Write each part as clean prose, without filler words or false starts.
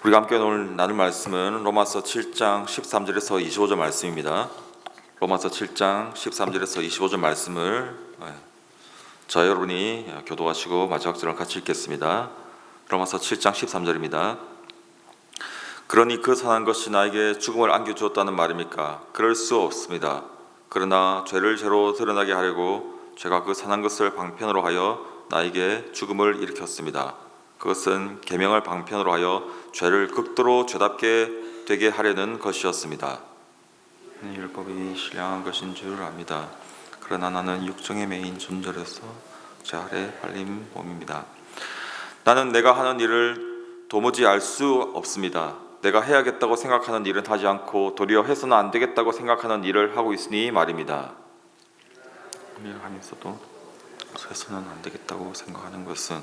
우리가 함께 오늘 나눌 말씀은 로마서 7장 13절에서 25절 말씀입니다. 로마서 7장 13절에서 25절 말씀을 저와 여러분이 교도하시고 마지막 절을 같이 읽겠습니다. 로마서 7장 13절입니다. 그러니 그 선한 것이 나에게 죽음을 안겨주었다는 말입니까? 그럴 수 없습니다. 그러나 죄를 죄로 드러나게 하려고 죄가 그 선한 것을 방편으로 하여 나에게 죽음을 일으켰습니다. 그것은 계명을 방편으로 하여 죄를 극도로 죄답게 되게 하려는 것이었습니다. 율법이 신령한 것인 줄 압니다. 그러나 나는 육정에 매인 존재로서 죄 아래 팔린 몸입니다. 나는 내가 하는 일을 도무지 알 수 없습니다. 내가 해야겠다고 생각하는 일은 하지 않고 도리어 해서는 안 되겠다고 생각하는 일을 하고 있으니 말입니다. 하면서도 해서는 안 되겠다고 생각하는 것은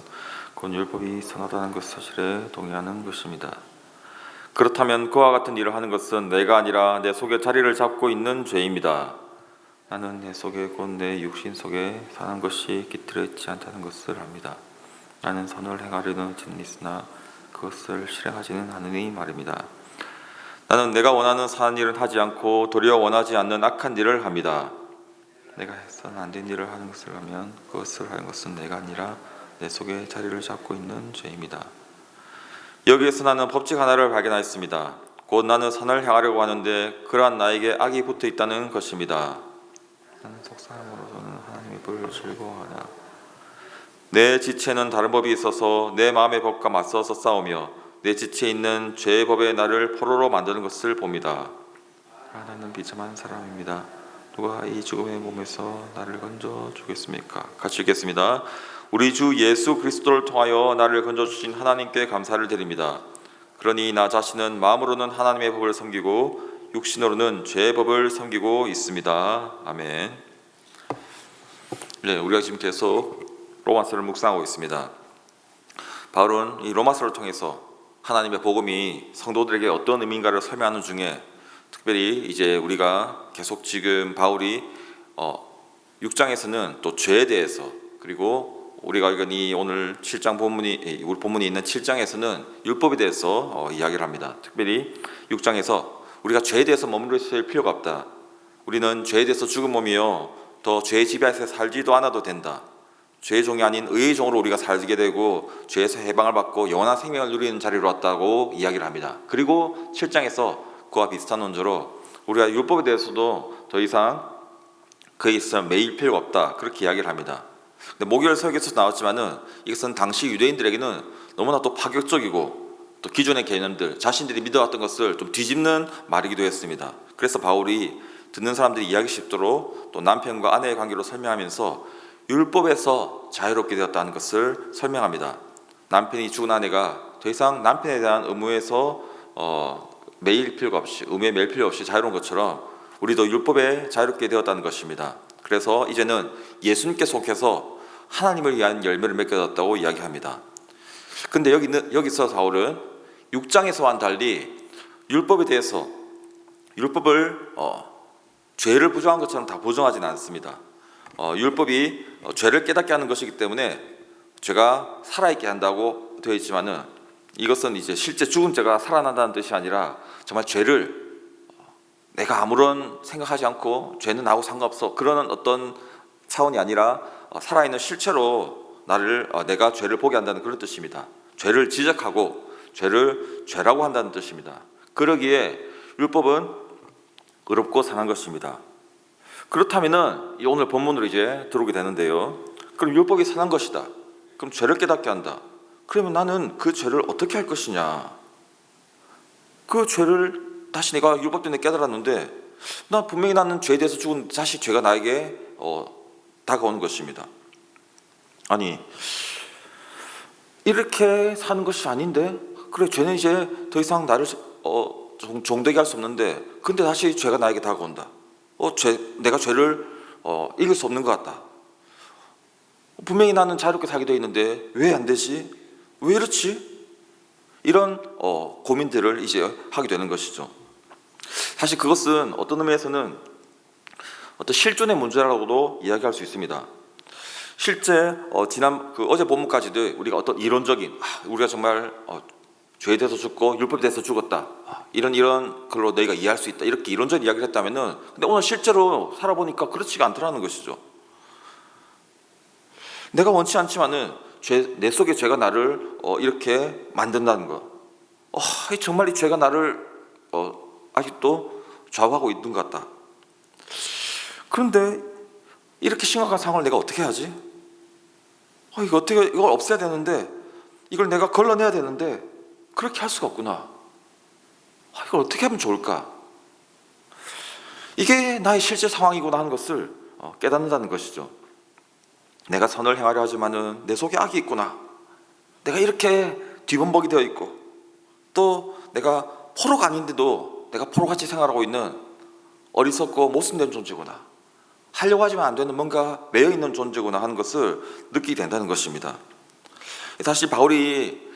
곧 율법이 선하다는 것 사실에 동의하는 것입니다. 그렇다면 그와 같은 일을 하는 것은 내가 아니라 내 속에 자리를 잡고 있는 죄입니다. 나는 내 속에 곧 내 육신 속에 사는 것이 깃들어 있지 않다는 것을 압니다. 나는 선을 행하려는 짓은 있으나 그것을 실행하지는 않으니 말입니다. 나는 내가 원하는 선한 일은 하지 않고 도리어 원하지 않는 악한 일을 합니다. 내가 해서는 안 된 일을 하는 것을 하면 그것을 하는 것은 내가 아니라 내 속에 자리를 잡고 있는 죄입니다. 여기에서 나는 법칙 하나를 발견하였습니다. 곧 나는 선을 행하려고 하는데 그러한 나에게 악이 붙어 있다는 것입니다. 나는 속사함으로서는 하나님의 법을 즐거워하나 내 지체는 다른 법이 있어서 내 마음의 법과 맞서서 싸우며 내 지체에 있는 죄의 법에 나를 포로로 만드는 것을 봅니다. 나는 비참한 사람입니다. 누가 이 죽음의 몸에서 나를 건져 주겠습니까? 같이 읽겠습니다. 우리 주 예수 그리스도를 통하여 나를 건져 주신 하나님께 감사를 드립니다. 그러니 나 자신은 마음으로는 하나님의 법을 섬기고 육신으로는 죄의 법을 섬기고 있습니다. 아멘. 네, 우리가 지금 계속 로마서를 묵상하고 있습니다. 바울은 이 로마서를 통해서 하나님의 복음이 성도들에게 어떤 의미인가를 설명하는 중에 특별히 이제 우리가 계속 지금 바울이 6장에서는 또 죄에 대해서, 그리고 우리가 읽은 이 오늘 7장 본문이 우리 본문이 있는 7장에서는 율법에 대해서 이야기를 합니다. 특별히 6장에서 우리가 죄에 대해서 머무르 있을 필요가 없다. 우리는 죄에 대해서 죽은 몸이요 더 죄의 지배에서 살지도 않아도 된다. 죄의 종이 아닌 의의 종으로 우리가 살게 되고 죄에서 해방을 받고 영원한 생명을 누리는 자리로 왔다고 이야기를 합니다. 그리고 7장에서 그와 비슷한 논조로 우리가 율법에 대해서도 더 이상 그에 있어 매일 필요가 없다, 그렇게 이야기를 합니다. 근데 목요일 설교에서 나왔지만은 이것은 당시 유대인들에게는 너무나 또 파격적이고 또 기존의 개념들, 자신들이 믿어왔던 것을 좀 뒤집는 말이기도 했습니다. 그래서 바울이 듣는 사람들이 이해하기 쉽도록 또 남편과 아내의 관계로 설명하면서 율법에서 자유롭게 되었다는 것을 설명합니다. 남편이 죽은 아내가 더 이상 남편에 대한 의무에서 매일 필요가 없이, 의무에 매일 필요 없이 자유로운 것처럼 우리도 율법에 자유롭게 되었다는 것입니다. 그래서 이제는 예수님께 속해서 하나님을 위한 열매를 맺게 되었다고 이야기합니다. 근데 여기서 바울은 6장에서와는 달리 율법에 대해서 율법을 죄를 부정한 것처럼 다 부정하지는 않습니다. 율법이 죄를 깨닫게 하는 것이기 때문에 죄가 살아있게 한다고 되어 있지만은 이것은 이제 실제 죽은 죄가 살아난다는 뜻이 아니라 정말 죄를 내가 아무런 생각하지 않고 죄는 나하고 상관없어, 그러는 어떤 차원이 아니라 살아있는 실체로 내가 죄를 보게 한다는 그런 뜻입니다. 죄를 지적하고 죄를 죄라고 한다는 뜻입니다. 그러기에 율법은 의롭고 선한 것입니다. 그렇다면은 오늘 본문으로 이제 들어오게 되는데요. 그럼 율법이 선한 것이다. 그럼 죄를 깨닫게 한다. 그러면 나는 그 죄를 어떻게 할 것이냐? 그 죄를 다시 내가 율법 때문에 깨달았는데 나 분명히 나는 죄에 대해서 죽은 다시 죄가 나에게 다가오는 것입니다. 아니 이렇게 사는 것이 아닌데, 그래 죄는 이제 더 이상 나를 종되게 할 수 없는데 근데 다시 죄가 나에게 다가온다. 내가 죄를 이길 수 없는 것 같다. 분명히 나는 자유롭게 살게 되어 있는데 왜 안 되지? 왜 이렇지? 이런 고민들을 이제 하게 되는 것이죠. 사실 그것은 어떤 의미에서는 어떤 실존의 문제라고도 이야기할 수 있습니다. 실제 어제 본문까지도 우리가 어떤 이론적인 우리가 정말 죄에 대해서 죽고 율법에 대해서 죽었다. 이런 걸로 너희가 이해할 수 있다. 이렇게 이론적인 이야기를 했다면은, 근데 오늘 실제로 살아보니까 그렇지가 않더라는 것이죠. 내가 원치 않지만은 내 속에 죄가 나를 이렇게 만든다는 거. 정말 이 죄가 나를 아직도 좌우하고 있는 것 같다. 그런데 이렇게 심각한 상황을 내가 어떻게 하지? 이걸 없애야 되는데, 이걸 내가 걸러내야 되는데 그렇게 할 수가 없구나. 이걸 어떻게 하면 좋을까? 이게 나의 실제 상황이구나 하는 것을 깨닫는다는 것이죠. 내가 선을 행하려 하지만은 내 속에 악이 있구나. 내가 이렇게 뒤범벅이 되어 있고, 또 내가 포로가 아닌데도 내가 포로같이 생활하고 있는 어리석고 모순된 존재구나. 하려고 하지만 안 되는 뭔가 매여 있는 존재구나 하는 것을 느끼게 된다는 것입니다. 사실 바울이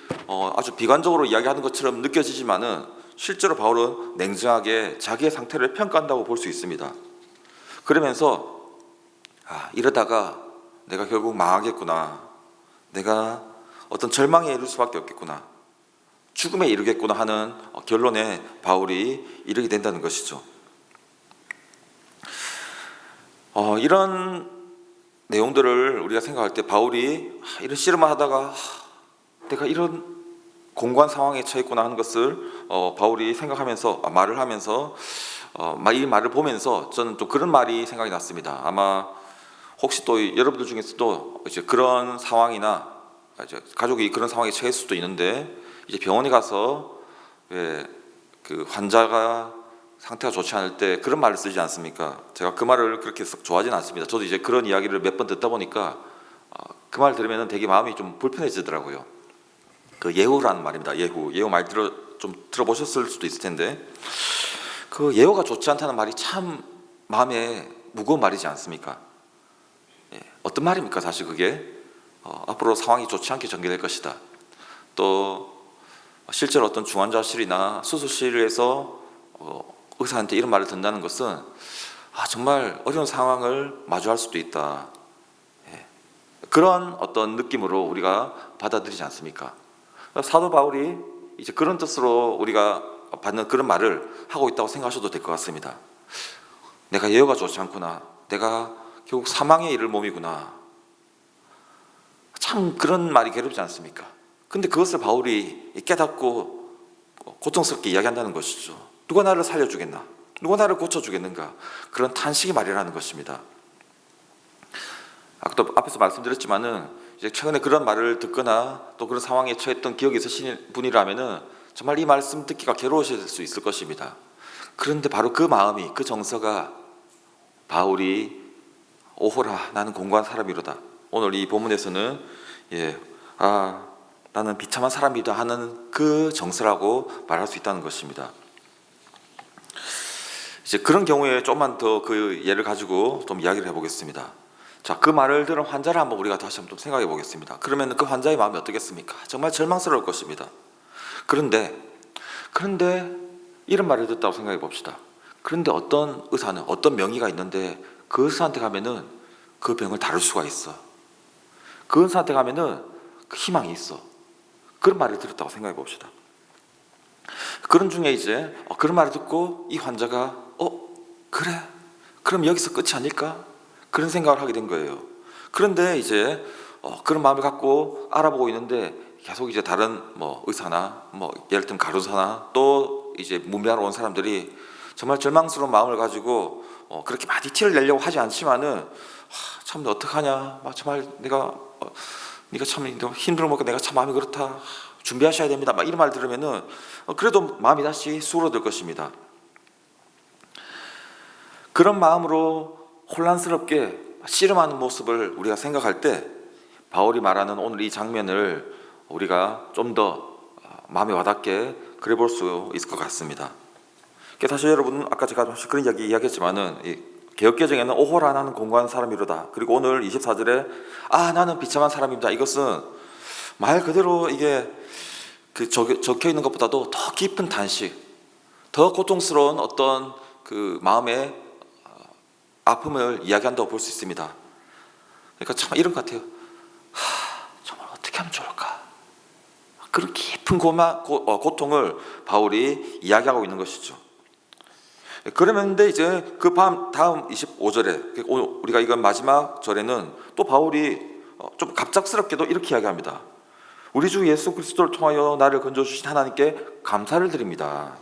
아주 비관적으로 이야기하는 것처럼 느껴지지만은 실제로 바울은 냉정하게 자기의 상태를 평가한다고 볼 수 있습니다. 그러면서 이러다가 내가 결국 망하겠구나. 내가 어떤 절망에 이를 수밖에 없겠구나. 죽음에 이르겠구나 하는 결론에 바울이 이르게 된다는 것이죠. 이런 내용들을 우리가 생각할 때 바울이 이런 씨름을 하다가 내가 이런 공고한 상황에 처했구나 하는 것을 바울이 생각하면서 말을 하면서 이 말을 보면서 저는 또 그런 말이 생각이 났습니다. 아마 혹시 또 여러분들 중에서도 이제 그런 상황이나 이제 가족이 그런 상황에 처할 수도 있는데, 이제 병원에 가서 그 환자가 상태가 좋지 않을 때 그런 말을 쓰지 않습니까? 제가 그 말을 그렇게 썩 좋아하지는 않습니다. 저도 이제 그런 이야기를 몇 번 듣다 보니까 그 말 들으면 되게 마음이 좀 불편해지더라고요. 그 예후라는 말입니다. 예후 말 좀 들어보셨을 수도 있을 텐데, 그 예후가 좋지 않다는 말이 참 마음에 무거운 말이지 않습니까? 어떤 말입니까? 사실 그게 앞으로 상황이 좋지 않게 전개될 것이다. 또 실제로 어떤 중환자실이나 수술실에서 의사한테 이런 말을 듣는다는 것은 정말 어려운 상황을 마주할 수도 있다. 그런 어떤 느낌으로 우리가 받아들이지 않습니까? 사도 바울이 이제 그런 뜻으로 우리가 받는 그런 말을 하고 있다고 생각하셔도 될 것 같습니다. 내가 예후가 좋지 않구나. 내가 결국 사망에 이를 몸이구나. 참 그런 말이 괴롭지 않습니까? 근데 그것을 바울이 깨닫고 고통스럽게 이야기한다는 것이죠. 누가 나를 살려주겠나? 누가 나를 고쳐주겠는가? 그런 탄식이 말이라는 것입니다. 아까도 앞에서 말씀드렸지만은 이제 최근에 그런 말을 듣거나 또 그런 상황에 처했던 기억이 있으신 분이라면은 정말 이 말씀 듣기가 괴로우실 수 있을 것입니다. 그런데 바로 그 마음이, 그 정서가 바울이 오호라 나는 공고한 사람이로다. 오늘 이 본문에서는 나는 비참한 사람이다 하는 그 정서라고 말할 수 있다는 것입니다. 이제 그런 경우에 조금만 더 그 예를 가지고 좀 이야기를 해보겠습니다. 자, 그 말을 들은 환자를 한번 우리가 다시 한번 생각해 보겠습니다. 그러면 그 환자의 마음이 어떻겠습니까? 정말 절망스러울 것입니다. 그런데 이런 말을 듣다고 생각해 봅시다. 그런데 어떤 의사는, 어떤 명의가 있는데 그 의사한테 가면은 그 병을 다룰 수가 있어. 그 의사한테 가면은 그 희망이 있어. 그런 말을 들었다고 생각해 봅시다. 그런 중에 이제 그런 말을 듣고 이 환자가 그래, 그럼 여기서 끝이 아닐까? 그런 생각을 하게 된 거예요. 그런데 이제 그런 마음을 갖고 알아보고 있는데 계속 이제 다른 의사나 예를 들면 가료사나 또 이제 문배하러 온 사람들이 정말 절망스러운 마음을 가지고 그렇게 많이 티를 내려고 하지 않지만은 참 어떡하냐, 정말 네가 참 힘들어 먹고 내가 참 마음이 그렇다, 준비하셔야 됩니다, 이런 말 들으면은 그래도 마음이 다시 수그러들 것입니다. 그런 마음으로 혼란스럽게 씨름하는 모습을 우리가 생각할 때 바울이 말하는 오늘 이 장면을 우리가 좀 더 마음에 와닿게 그래 볼 수 있을 것 같습니다. 사실 여러분, 아까 제가 그런 이야기했지만은 개역개정에는 오호라 나는 공고한 사람이로다. 그리고 오늘 24절에 나는 비참한 사람입니다. 이것은 말 그대로 이게 적혀 있는 것보다도 더 깊은 탄식, 더 고통스러운 어떤 그 마음의 아픔을 이야기한다고 볼 수 있습니다. 그러니까 참 이런 것 같아요. 정말 어떻게 하면 좋을까? 그런 깊은 고통을 바울이 이야기하고 있는 것이죠. 그러는데 이제 그 다음 25절에 우리가 이건 마지막 절에는 또 바울이 좀 갑작스럽게도 이렇게 이야기합니다. 우리 주 예수 그리스도를 통하여 나를 건져주신 하나님께 감사를 드립니다.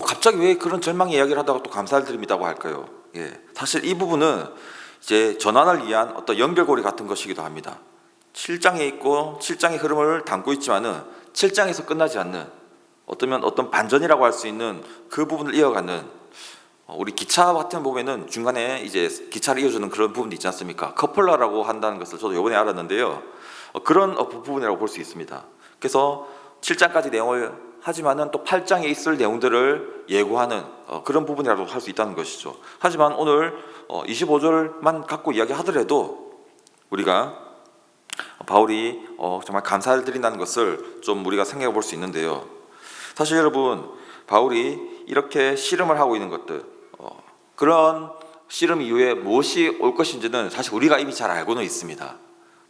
갑자기 왜 그런 절망의 이야기를 하다가 또 감사를 드립니다고 할까요? 사실 이 부분은 이제 전환을 위한 어떤 연결고리 같은 것이기도 합니다. 7장에 있고 7장의 흐름을 담고 있지만은 7장에서 끝나지 않는 어떤 반전이라고 할 수 있는 그 부분을 이어가는 우리 기차 같은 보면은 중간에 이제 기차를 이어주는 그런 부분도 있지 않습니까? 커플러라고 한다는 것을 저도 이번에 알았는데요. 그런 부분이라고 볼 수 있습니다. 그래서 7장까지 내용을 하지만은 또 8장에 있을 내용들을 예고하는 그런 부분이라고 할 수 있다는 것이죠. 하지만 오늘 25절만 갖고 이야기하더라도 우리가 바울이 정말 감사를 드린다는 것을 좀 우리가 생각해 볼 수 있는데요. 사실 여러분, 바울이 이렇게 씨름을 하고 있는 것들, 그런 씨름 이후에 무엇이 올 것인지는 사실 우리가 이미 잘 알고는 있습니다.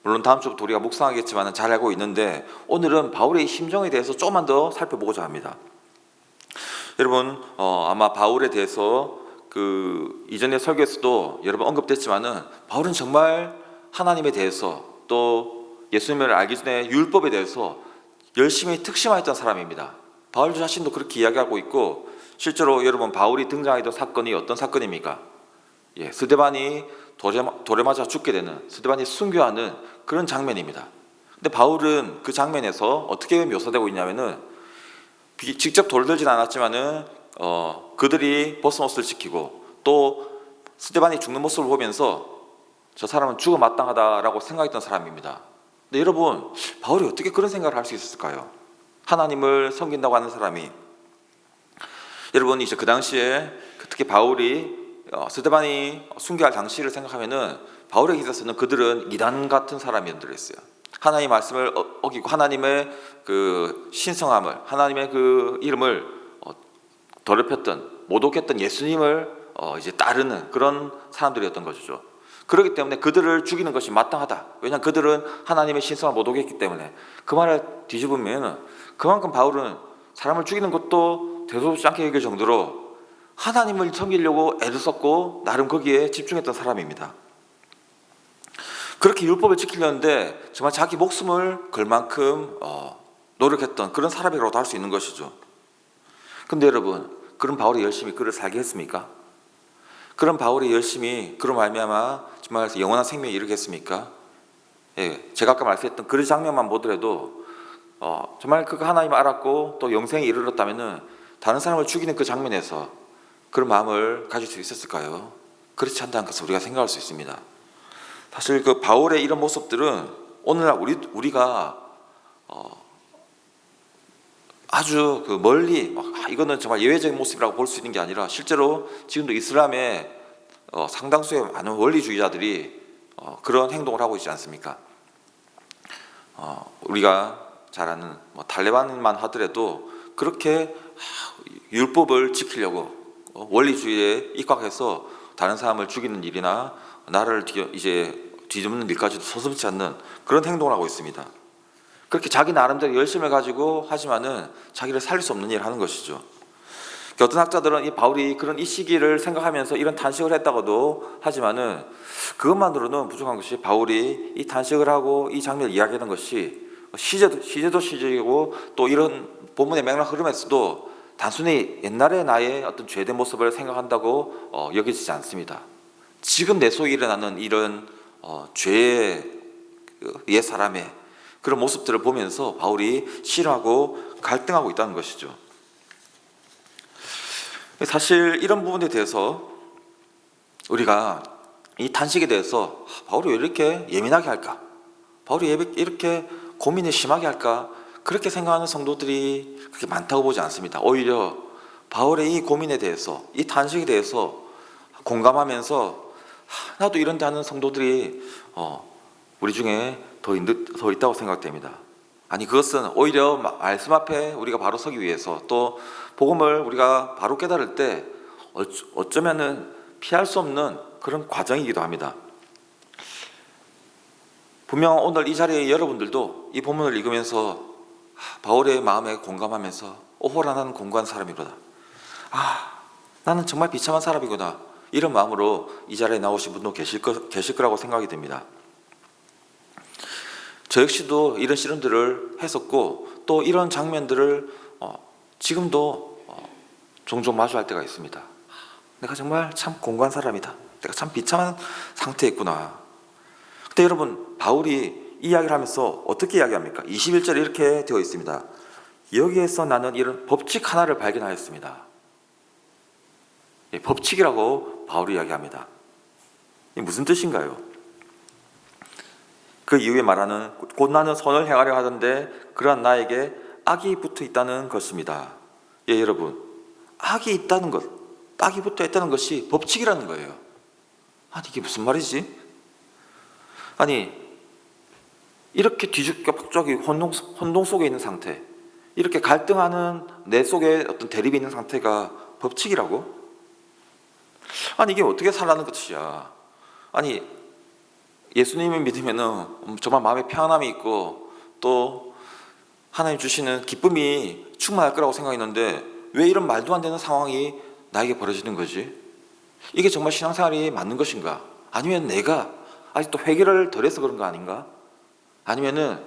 물론 다음 주부터 우리가 묵상하겠지만 잘 알고 있는데, 오늘은 바울의 심정에 대해서 조금만 더 살펴보고자 합니다. 여러분, 아마 바울에 대해서 그 이전의 설교에서도 여러 번 언급됐지만은 바울은 정말 하나님에 대해서 또 예수님을 알기 전에 율법에 대해서 열심히 특심하였던 사람입니다. 바울 자신도 그렇게 이야기하고 있고, 실제로 여러분 바울이 등장했던 사건이 어떤 사건입니까? 스데반이 돌에 맞아 죽게 되는, 스데반이 순교하는 그런 장면입니다. 근데 바울은 그 장면에서 어떻게 묘사되고 있냐면은 직접 돌을 들진 않았지만은 그들이 벗은 옷을 지키고 또 스데반이 죽는 모습을 보면서 저 사람은 죽어 마땅하다라고 생각했던 사람입니다. 근데 여러분, 바울이 어떻게 그런 생각을 할 수 있었을까요? 하나님을 섬긴다고 하는 사람이, 여러분 이제 그 당시에 특히 바울이 스데반이 순교할 당시를 생각하면은 바울에게 있어서는 그들은 이단 같은 사람이었어요. 하나님의 말씀을 어기고 하나님의 그 신성함을, 하나님의 그 이름을 더럽혔던, 모독했던 예수님을 이제 따르는 그런 사람들이었던 것이죠. 그렇기 때문에 그들을 죽이는 것이 마땅하다. 왜냐하면 그들은 하나님의 신성을 모독했기 때문에. 그 말을 뒤집으면 그만큼 바울은 사람을 죽이는 것도 대수롭지 않게 여길 정도로 하나님을 섬기려고 애를 썼고 나름 거기에 집중했던 사람입니다. 그렇게 율법을 지키려는데 정말 자기 목숨을 걸 만큼 노력했던 그런 사람이라고도 할 수 있는 것이죠. 근데 여러분, 그런 바울이 열심히 글을 살게 했습니까? 그런 바울이 열심히 그런 말미암아 정말 영원한 생명에 이르겠습니까? 제가 아까 말씀했던 그 장면만 보더라도 정말 그 하나님을 알았고 또 영생에 이르렀다면은 다른 사람을 죽이는 그 장면에서 그런 마음을 가질 수 있었을까요? 그렇지 않다는 것을 우리가 생각할 수 있습니다. 사실 그 바울의 이런 모습들은 오늘날 우리가 아주 그 멀리 이거는 정말 예외적인 모습이라고 볼 수 있는 게 아니라 실제로 지금도 이슬람의 상당수의 많은 원리주의자들이 그런 행동을 하고 있지 않습니까? 우리가 잘 아는 탈레반만 하더라도 그렇게 율법을 지키려고 원리주의에 입각해서 다른 사람을 죽이는 일이나 나를 이제 뒤집는 일까지도 서슴지 않는 그런 행동을 하고 있습니다. 그렇게 자기 나름대로 열심을 가지고 하지만은 자기를 살릴 수 없는 일을 하는 것이죠. 어떤 학자들은 이 바울이 이 시기를 생각하면서 이런 단식을 했다고도 하지만은 그것만으로는 부족한 것이, 바울이 이 단식을 하고 이 장면을 이야기하는 것이 시제도 시제이고 또 이런 본문의 맥락 흐름에서도 단순히 옛날의 나의 어떤 죄된 모습을 생각한다고 여겨지지 않습니다. 지금 내 속에 일어나는 이런 죄의 옛 사람의 그런 모습들을 보면서 바울이 싫어하고 갈등하고 있다는 것이죠. 사실 이런 부분에 대해서 우리가 이 단식에 대해서 바울이 왜 이렇게 예민하게 할까? 바울이 이렇게 고민을 심하게 할까? 그렇게 생각하는 성도들이 그렇게 많다고 보지 않습니다. 오히려 바울의 이 고민에 대해서, 이 단식에 대해서 공감하면서 나도 이런데 하는 성도들이 우리 중에 더 있다고 생각됩니다. 아니, 그것은 오히려 말씀 앞에 우리가 바로 서기 위해서, 또 복음을 우리가 바로 깨달을 때 어쩌면은 피할 수 없는 그런 과정이기도 합니다. 분명 오늘 이 자리에 여러분들도 이 본문을 읽으면서 바울의 마음에 공감하면서 오호라나는 공고한 사람이구나, 나는 정말 비참한 사람이구나, 이런 마음으로 이 자리에 나오신 분도 계실 거라고 생각이 됩니다. 저 역시도 이런 씨름들을 했었고 또 이런 장면들을 지금도 종종 마주할 때가 있습니다. 내가 정말 참 공고한 사람이다, 내가 참 비참한 상태에 있구나. 근데 여러분, 바울이 이야기를 하면서 어떻게 이야기합니까? 21절에 이렇게 되어 있습니다. 여기에서 나는 이런 법칙 하나를 발견하였습니다. 법칙이라고 바울이 이야기합니다. 이게 무슨 뜻인가요? 그 이후에 말하는 곧 나는 선을 행하려 하던데 그러한 나에게 악이 붙어 있다는 것입니다. 여러분, 악이 있다는 것, 악이 붙어 있다는 것이 법칙이라는 거예요. 아니, 이게 무슨 말이지? 아니, 이렇게 뒤죽박죽이 혼동 속에 있는 상태, 이렇게 갈등하는 내 속에 어떤 대립이 있는 상태가 법칙이라고? 아니, 이게 어떻게 살라는 것이야? 아니, 예수님을 믿으면은 정말 마음에 평안함이 있고 또 하나님 주시는 기쁨이 충만할 거라고 생각했는데 왜 이런 말도 안 되는 상황이 나에게 벌어지는 거지? 이게 정말 신앙생활이 맞는 것인가? 아니면 내가 아직도 회개를 덜 해서 그런 거 아닌가? 아니면은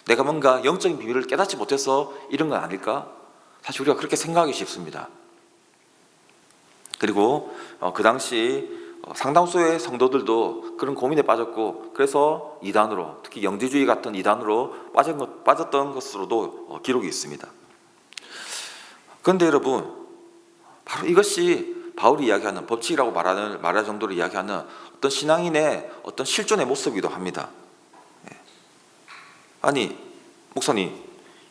내가 뭔가 영적인 비밀을 깨닫지 못해서 이런 건 아닐까? 사실 우리가 그렇게 생각하기 쉽습니다. 그리고 그 당시 상당수의 성도들도 그런 고민에 빠졌고 그래서 이단으로, 특히 영지주의 같은 이단으로 빠졌던 것으로도 기록이 있습니다. 그런데 여러분, 바로 이것이 바울이 이야기하는 법칙이라고 말할 정도로 이야기하는 어떤 신앙인의 어떤 실존의 모습이기도 합니다. 아니, 목사님,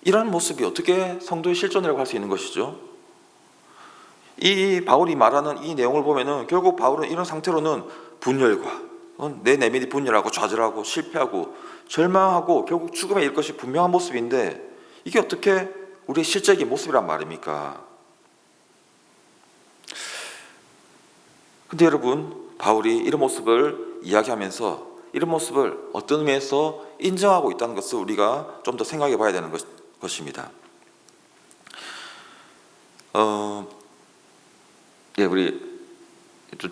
이런 모습이 어떻게 성도의 실존이라고 할 수 있는 것이죠? 이 바울이 말하는 이 내용을 보면은 결국 바울은 이런 상태로는 분열과 내 내면이 분열하고 좌절하고 실패하고 절망하고 결국 죽음에 이를 것이 분명한 모습인데 이게 어떻게 우리의 실제적인 모습이란 말입니까? 근데 여러분, 바울이 이런 모습을 이야기하면서 이런 모습을 어떤 의미에서 인정하고 있다는 것을 우리가 좀 더 생각해 봐야 되는 것입니다. 우리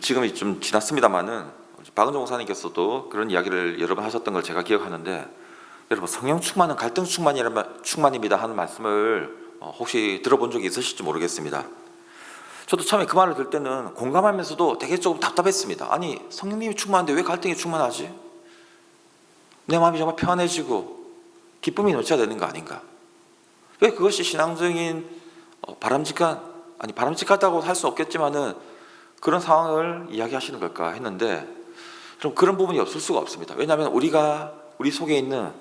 지금이 좀 지났습니다만은 박은정 목사님께서도 그런 이야기를 여러 번 하셨던 걸 제가 기억하는데, 여러분, 성령 충만은 갈등 충만입니다 하는 말씀을 혹시 들어본 적이 있으실지 모르겠습니다. 저도 처음에 그 말을 들을 때는 공감하면서도 되게 조금 답답했습니다. 아니, 성령님이 충만한데 왜 갈등이 충만하지? 내 마음이 정말 평안해지고 기쁨이 넘쳐야 되는 거 아닌가? 왜 그것이 신앙적인 바람직하다고 할 수는 없겠지만은 그런 상황을 이야기하시는 걸까 했는데, 그럼 그런 부분이 없을 수가 없습니다. 왜냐하면 우리 속에 있는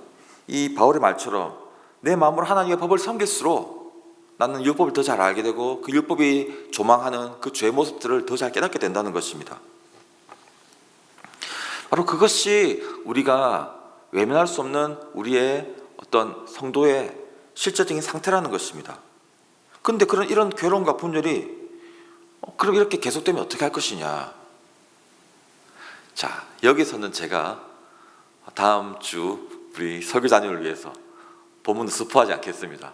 이 바울의 말처럼 내 마음으로 하나님의 법을 섬길수록 나는 율법을 더 잘 알게 되고 그 율법이 조망하는 그 죄의 모습들을 더 잘 깨닫게 된다는 것입니다. 바로 그것이 우리가 외면할 수 없는 우리의 어떤 성도의 실제적인 상태라는 것입니다. 그런데 이런 괴로움과 분열이 그럼 이렇게 계속되면 어떻게 할 것이냐? 자, 여기서는 제가 다음 주 우리 설교자님을 위해서 본문을 스포하지 않겠습니다.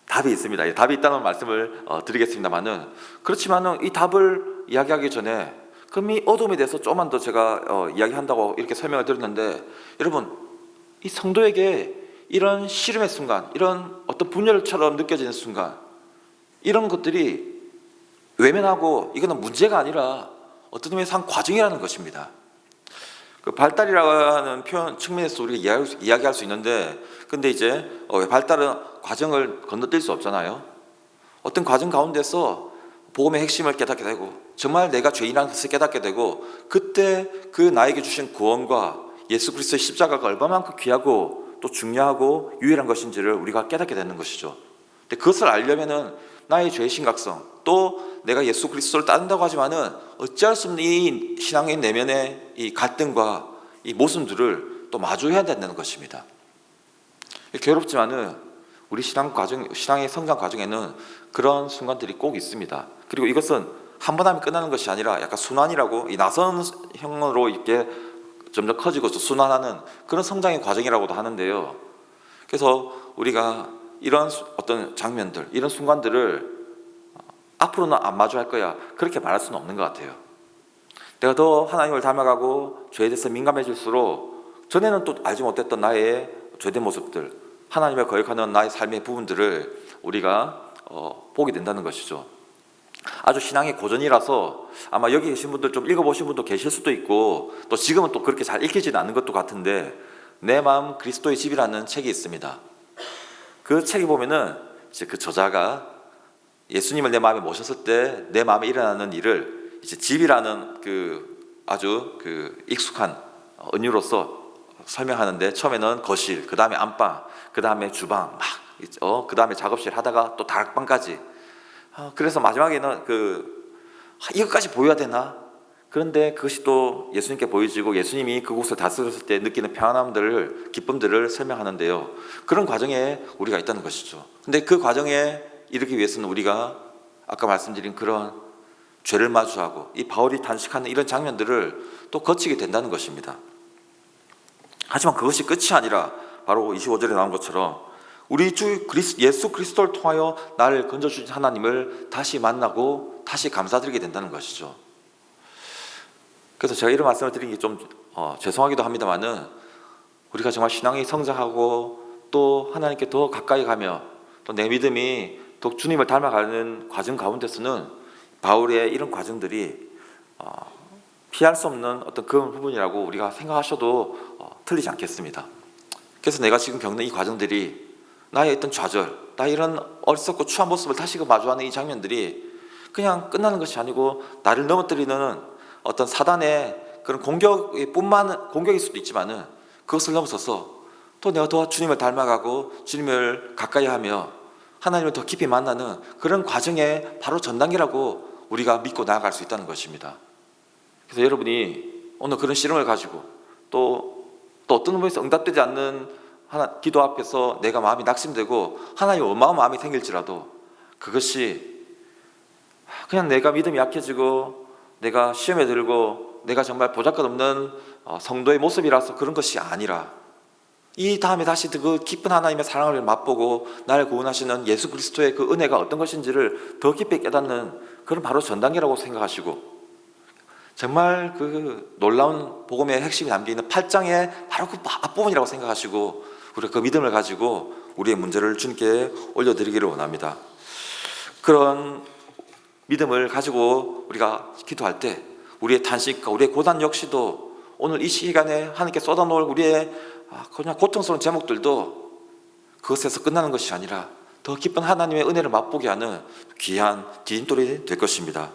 답이 있습니다. 답이 있다는 말씀을 드리겠습니다만은, 그렇지만은 이 답을 이야기하기 전에 그럼 이 어둠에 대해서 조금만 더 제가 이야기한다고 이렇게 설명을 드렸는데, 여러분, 이 성도에게 이런 시름의 순간, 이런 어떤 분열처럼 느껴지는 순간, 이런 것들이 외면하고 이거는 문제가 아니라 어떤 의미에서 한 과정이라는 것입니다. 그 발달이라는 표현 측면에서 우리가 이야기할 수 있는데, 근데 이제 발달은 과정을 건너뛸 수 없잖아요. 어떤 과정 가운데서 복음의 핵심을 깨닫게 되고 정말 내가 죄인이라는 것을 깨닫게 되고, 그때 그 나에게 주신 구원과 예수 그리스도의 십자가가 얼마만큼 귀하고 또 중요하고 유일한 것인지를 우리가 깨닫게 되는 것이죠. 근데 그것을 알려면은 나의 죄의 심각성, 또 내가 예수 그리스도를 따른다고 하지만은 어찌할 수 없는 이 신앙의 내면의 이 갈등과 이 모순들을 또 마주해야 된다는 것입니다. 괴롭지만은 우리 신앙의 성장 과정에는 그런 순간들이 꼭 있습니다. 그리고 이것은 한 번 하면 끝나는 것이 아니라 약간 순환이라고, 이 나선형으로 이렇게 점점 커지고 또 순환하는 그런 성장의 과정이라고도 하는데요. 그래서 우리가 이런 어떤 장면들, 이런 순간들을 앞으로는 안 마주할 거야 그렇게 말할 수는 없는 것 같아요. 내가 더 하나님을 닮아가고 죄에 대해서 민감해질수록 전에는 또 알지 못했던 나의 죄된 모습들, 하나님을 거역하는 나의 삶의 부분들을 우리가 보게 된다는 것이죠. 아주 신앙의 고전이라서 아마 여기 계신 분들 좀 읽어보신 분도 계실 수도 있고 또 지금은 또 그렇게 잘 읽히지는 않은 것도 같은데 내 마음 그리스도의 집이라는 책이 있습니다. 그 책에 보면은 이제 그 저자가 예수님을 내 마음에 모셨을 때 내 마음에 일어나는 일을 이제 집이라는 그 아주 그 익숙한 은유로서 설명하는데 처음에는 거실, 그 다음에 안방, 그 다음에 주방, 그 다음에 작업실 하다가 또 다락방까지. 그래서 마지막에는 이것까지 보여야 되나? 그런데 그것이 또 예수님께 보여지고 예수님이 그곳을 다스렸을 때 느끼는 평안함들을, 기쁨들을 설명하는데요. 그런 과정에 우리가 있다는 것이죠. 근데 그 과정에 이르기 위해서는 우리가 아까 말씀드린 그런 죄를 마주하고 이 바울이 탄식하는 이런 장면들을 또 거치게 된다는 것입니다. 하지만 그것이 끝이 아니라 바로 25절에 나온 것처럼 우리 주 예수 그리스도를 통하여 나를 건져주신 하나님을 다시 만나고 다시 감사드리게 된다는 것이죠. 그래서 제가 이런 말씀을 드린 게 좀 죄송하기도 합니다만은 우리가 정말 신앙이 성장하고 또 하나님께 더 가까이 가며 또 내 믿음이 더 주님을 닮아가는 과정 가운데서는 바울의 이런 과정들이 피할 수 없는 어떤 그런 부분이라고 우리가 생각하셔도 틀리지 않겠습니다. 그래서 내가 지금 겪는 이 과정들이 나의 어떤 좌절, 나의 이런 어리석고 추한 모습을 다시 마주하는 이 장면들이 그냥 끝나는 것이 아니고 나를 넘어뜨리는 어떤 사단의 그런 공격일 수도 있지만은 그것을 넘어서서 또 내가 더 주님을 닮아가고 주님을 가까이 하며 하나님을 더 깊이 만나는 그런 과정의 바로 전단계라고 우리가 믿고 나아갈 수 있다는 것입니다. 그래서 여러분이 오늘 그런 씨름을 가지고 또 어떤 부분에서 응답되지 않는 기도 앞에서 내가 마음이 낙심되고 하나님 어마어마한 마음이 생길지라도 그것이 그냥 내가 믿음이 약해지고 내가 시험에 들고 내가 정말 보잘것없는 성도의 모습이라서 그런 것이 아니라 이 다음에 다시 그 깊은 하나님의 사랑을 맛보고 나를 구원하시는 예수 그리스도의 그 은혜가 어떤 것인지를 더 깊이 깨닫는 그런 바로 전단계라고 생각하시고 정말 그 놀라운 복음의 핵심이 담겨있는 8장의 바로 그 앞부분이라고 생각하시고 우리가 그 믿음을 가지고 우리의 문제를 주님께 올려드리기를 원합니다. 그런 믿음을 가지고 우리가 기도할 때 우리의 탄식과 우리의 고단 역시도 오늘 이 시간에 하나님께 쏟아놓을 우리의 그냥 고통스러운 제목들도 그것에서 끝나는 것이 아니라 더 깊은 하나님의 은혜를 맛보게 하는 귀한 디딤돌이 될 것입니다.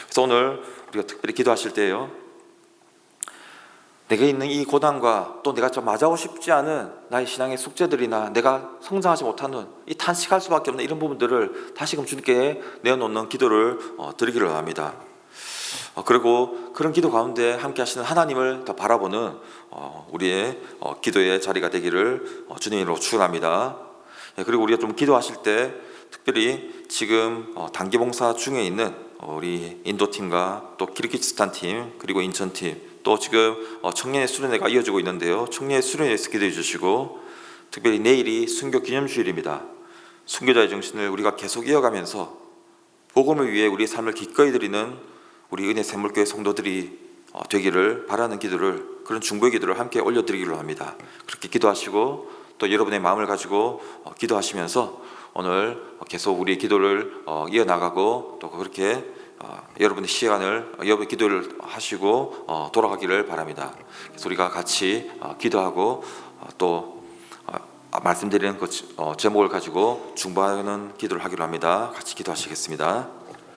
그래서 오늘 우리가 특별히 기도하실 때요, 내게 있는 이 고난과 또 내가 좀 맞아오고 싶지 않은 나의 신앙의 숙제들이나 내가 성장하지 못하는 이 탄식할 수밖에 없는 이런 부분들을 다시금 주님께 내어놓는 기도를 드리기를 원합니다. 그리고 그런 기도 가운데 함께 하시는 하나님을 더 바라보는 우리의 기도의 자리가 되기를 주님으로 축원합니다. 그리고 우리가 좀 기도하실 때 특별히 지금 단기 봉사 중에 있는 우리 인도팀과 또 키르기스탄 팀 그리고 인천팀 또 지금 청년의 수련회가 이어지고 있는데요, 청년의 수련회에서 기도해 주시고 특별히 내일이 순교 기념주일입니다. 순교자의 정신을 우리가 계속 이어가면서 복음을 위해 우리의 삶을 기꺼이 드리는 우리 은혜 샘물교회 성도들이 되기를 바라는 기도를, 그런 중보의 기도를 함께 올려드리기로 합니다. 그렇게 기도하시고 또 여러분의 마음을 가지고 기도하시면서 오늘 계속 우리의 기도를 이어나가고 또 그렇게 여러분의 시간을 여러분의 기도를 하시고 돌아가기를 바랍니다. 그래서 우리가 같이 기도하고 또 말씀드리는 그 제목을 가지고 중보하는 기도를 하기로 합니다. 같이 기도하시겠습니다.